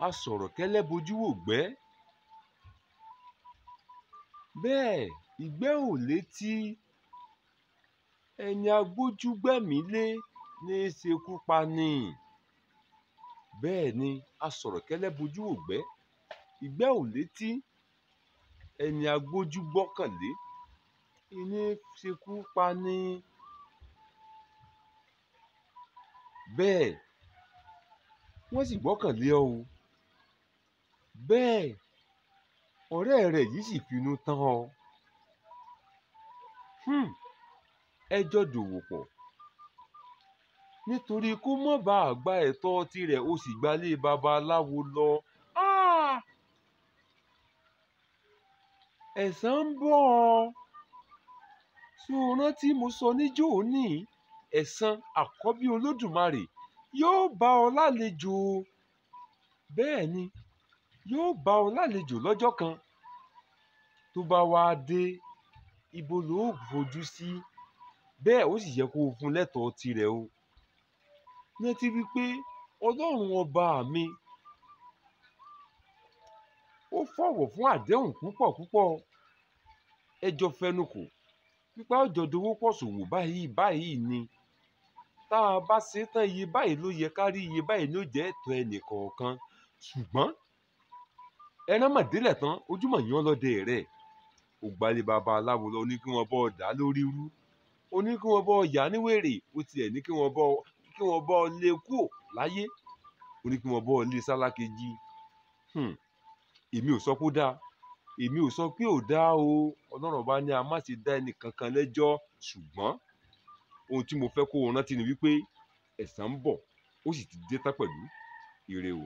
Asọ̀rọ̀ kẹ́lẹ́ bojú wògbẹ́. Bẹ́ẹ̀ ìgbẹ́ ò létí. Ẹni agbójú gbẹ̀mí lé ní í ṣekú pani. Bẹ́ẹ̀ ni asọ̀rọ̀ kẹ́lẹ́ bojú wògbẹ́. Ìgbẹ́ ò létí. Ẹni agbójú gbọ́kànlé ní í ṣekú pani. Bẹ́ẹ̀ wọ́n sì gbọ́kànlé ọ o. Bẹ́ẹ̀ ọ̀rẹ́ rẹ̀ yìí sì finú tán ọ. Ẹ jọ dòwò pọ̀. Nítorí kó má bàa gba ẹ̀tọ́ tirẹ̀ ó sì gbalé babaláwo lọ. Ẹ̀san ń bọ̀ ọ́. Ṣé o rántí mo sọ níjọ́òní? Ẹ̀san àkọ́bí Olódùmarè yóò bá ọ lálejò. Bẹ́ẹ̀ ni yóò bá ọ lálejò lọ́jọ́ kan. Tó bá wá dé, ibo ló fojú sí. Bẹ́ẹ̀ ó sì yẹ kó o fún lẹ́tọ̀ọ́ tirẹ̀ o. Rántí wípé Ọlọ́run ọba mi ó fọ̀wọ̀ fún àdéhùn púpọ̀ púpọ̀. Ẹ jọ fẹnukò pípa ọjọ́ dowó pọ̀ ṣòwò báyìí ni. Tá a bá ṣe tán iye báyìí ló yẹ ká rí, iye báyìí ló jẹ́ ẹ̀tọ́ ẹnìkọ̀ọ̀kan. Ṣùgbọ́n ẹran mọ̀délẹ̀ tán ojúmọ̀ yán lọ́dẹ rẹ̀. Ó gbalé babaláwo lọ, ó ní kí wọ́n bọ́ ọ dá lórí rú. Ó ní kí wọ́n bọ́ ọ yà ní wèrè. Ó tiẹ̀ ní kí wọ́n bọ́ ọ lé kúò láyé. Ó ní kí wọ́n bọ́ ọ lé sálákejì. Èmi ò sọ pé ó dáa. Èmi ò sọ pé ò dáa o. Ọlọ́run bá ní a má ṣe dá ẹnì kankan lẹ́jọ́. Ṣùgbọ́n ohun tí mo fẹ́ kó o rántí ni wípé ẹ̀san ń bọ̀. Ó sì ti dé tán pẹ̀lú. Ire o.